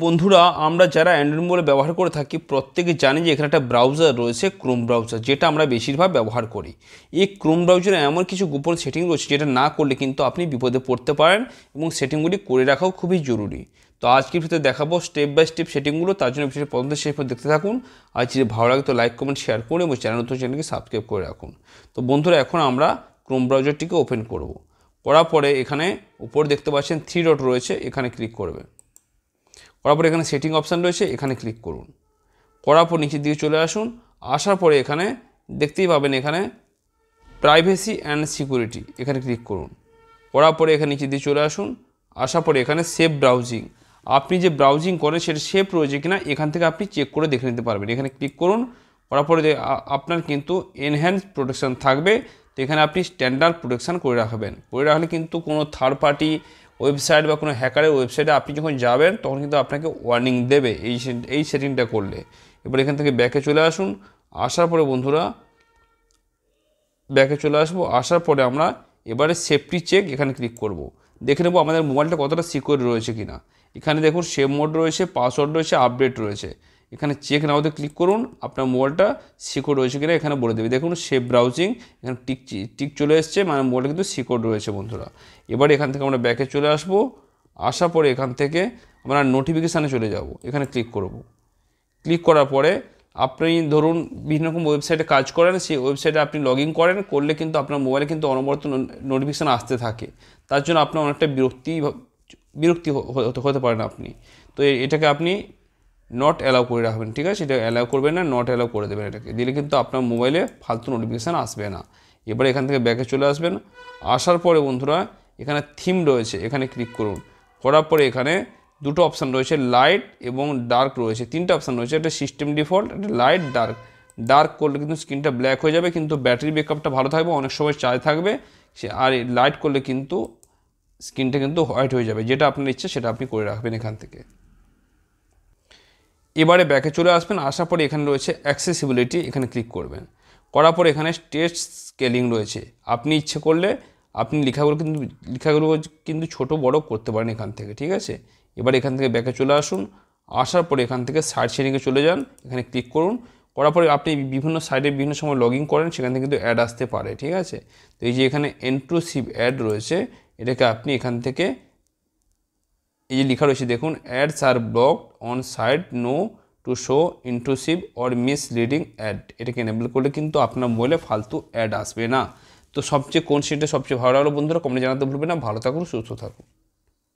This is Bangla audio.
বন্ধুরা আমরা যারা অ্যান্ড্রয়েড মোবাইল ব্যবহার করে থাকি প্রত্যেকে জানি যে এখানে একটা ব্রাউজার রয়েছে ক্রোম ব্রাউজার, যেটা আমরা বেশিরভাগ ব্যবহার করি। এই ক্রোম ব্রাউজারে এমন কিছু গোপন সেটিং রয়েছে যেটা না করলে কিন্তু আপনি বিপদে পড়তে পারেন এবং সেটিংগুলি করে রাখাও খুবই জরুরি। তো আজকের ভিতরে দেখাবো স্টেপ বাই স্টেপ সেটিংগুলো, তার জন্য বিষয়ে পর্যন্ত শেষ পর্যন্ত দেখতে থাকুন। আর যদি ভালো লাগে তো লাইক কমেন্ট শেয়ার করুন এবং চ্যানেলকে সাবস্ক্রাইব করে রাখুন। তো বন্ধুরা এখন আমরা ক্রোম ব্রাউজারটিকে ওপেন করব। করার পরে এখানে উপরে দেখতে পাচ্ছেন 3 ডট রয়েছে, এখানে ক্লিক করবেন। করার পরে এখানে সেটিং অপশান রয়েছে, এখানে ক্লিক করুন। করার পর নিচের দিকে চলে আসুন। আসার পরে এখানে দেখতেই পাবেন এখানে প্রাইভেসি অ্যান্ড সিকিউরিটি, এখানে ক্লিক করুন। করার পরে এখানে নিচের দিকে চলে আসুন। আসার পরে এখানে সেভ ব্রাউজিং, আপনি যে ব্রাউজিং করেন সেটা সেভ রয়েছে কিনা এখান থেকে আপনি চেক করে দেখে নিতে পারবেন। এখানে ক্লিক করুন। করার পরে আপনার কিন্তু এনহ্যান্স প্রোটেকশান থাকবে, তো এখানে আপনি স্ট্যান্ডার্ড প্রোটেকশান করে রাখবেন। করে রাখলে কিন্তু কোনো থার্ড পার্টি ওয়েবসাইট বা কোনো হ্যাকারের ওয়েবসাইটে আপনি যখন যাবেন তখন কিন্তু আপনাকে ওয়ার্নিং দেবে এই সেটিংটা করলে। এবার এখান থেকে ব্যাকে চলে আসুন। আসার পরে বন্ধুরা ব্যাকে চলে আসবো। আসার পরে আমরা এবারে সেফটি চেক এখানে ক্লিক করব। দেখে নেব আমাদের মোবাইলটা কতটা সিকিউর রয়েছে কিনা। এখানে দেখুন সেভ মোড রয়েছে, পাসওয়ার্ড রয়েছে, আপডেট রয়েছে। এখানে চেক নাওতে ক্লিক করুন, আপনার মোবাইলটা সিকিউর রয়েছে কিনা এখানে বলে দেবে। দেখুন সেভ ব্রাউজিং, এখানে টিক চলে এসছে, মানে মোবাইলটা কিন্তু সিকিউর রয়েছে বন্ধুরা। এবার এখান থেকে আমরা ব্যাকে চলে আসবো। আসার পরে এখান থেকে আমরা নোটিফিকেশানে চলে যাব, এখানে ক্লিক করব। ক্লিক করার পরে আপনি ধরুন বিভিন্ন রকম ওয়েবসাইটে কাজ করেন, সেই ওয়েবসাইটে আপনি লগ ইন করেন, করলে কিন্তু আপনার মোবাইলে কিন্তু অনবরত নোটিফিকেশান আসতে থাকে। তার জন্য আপনার অনেকটা বিরক্তি হতে পারেন আপনি। তো এটাকে আপনি নট অ্যালাউ করে রাখবেন, ঠিক আছে? এটা অ্যালাউ করবেন না, নট অ্যালাউ করে দেবেন। এটাকে দিলে কিন্তু আপনার মোবাইলে ফালতু নোটিফিকেশান আসবে না। এবার এখান থেকে ব্যাকে চলে আসবেন। আসার পরে বন্ধুরা এখানে থিম রয়েছে, এখানে ক্লিক করুন। করার পরে এখানে দুটো অপশান রয়েছে, লাইট এবং ডার্ক রয়েছে, তিনটা অপশান রয়েছে। একটা সিস্টেম ডিফল্ট, একটা লাইট, ডার্ক করলে কিন্তু স্ক্রিনটা ব্ল্যাক হয়ে যাবে, কিন্তু ব্যাটারি ব্যাকআপটা ভালো থাকবে, অনেক সময় চার্জ থাকবে। আর লাইট করলে কিন্তু স্ক্রিনটা কিন্তু হোয়াইট হয়ে যাবে। যেটা আপনার ইচ্ছে সেটা আপনি করে রাখবেন এখান থেকে। এবারে ব্যাকে চলে আসবেন। আসার পরে এখানে রয়েছে অ্যাক্সেসিবিলিটি, এখানে ক্লিক করবেন। করার পরে এখানে টেক্সট স্কেলিং রয়েছে, আপনি ইচ্ছে করলে আপনি লেখাগুলো কিন্তু ছোট বড় করতে পারেন এখান থেকে, ঠিক আছে? এবার এখান থেকে ব্যাকে চলে আসুন। আসার পরে এখান থেকে সার্চ সেটিংয়ে চলে যান, এখানে ক্লিক করুন। করার পরে আপনি বিভিন্ন সাইটে বিভিন্ন সময় লগ ইন করেন, সেখান থেকে কিন্তু অ্যাড আসতে পারে, ঠিক আছে? তো এই যে এখানে ইন্ট্রুসিভ অ্যাড রয়েছে, এটাকে আপনি এখান থেকে এই যে লেখা রয়েছে দেখুন, ads are blocked on site known to show intrusive or misleading ad, এটাকে এনেবল করলে কিন্তু আপনার মোবাইলে ফালতু অ্যাড আসবে না। তো কোন সেটা সবচেয়ে ভালো লাগলো বন্ধুরা কমেন্টে জানাতে ভুলবেন না। ভালো থাকুন, সুস্থ থাকুন।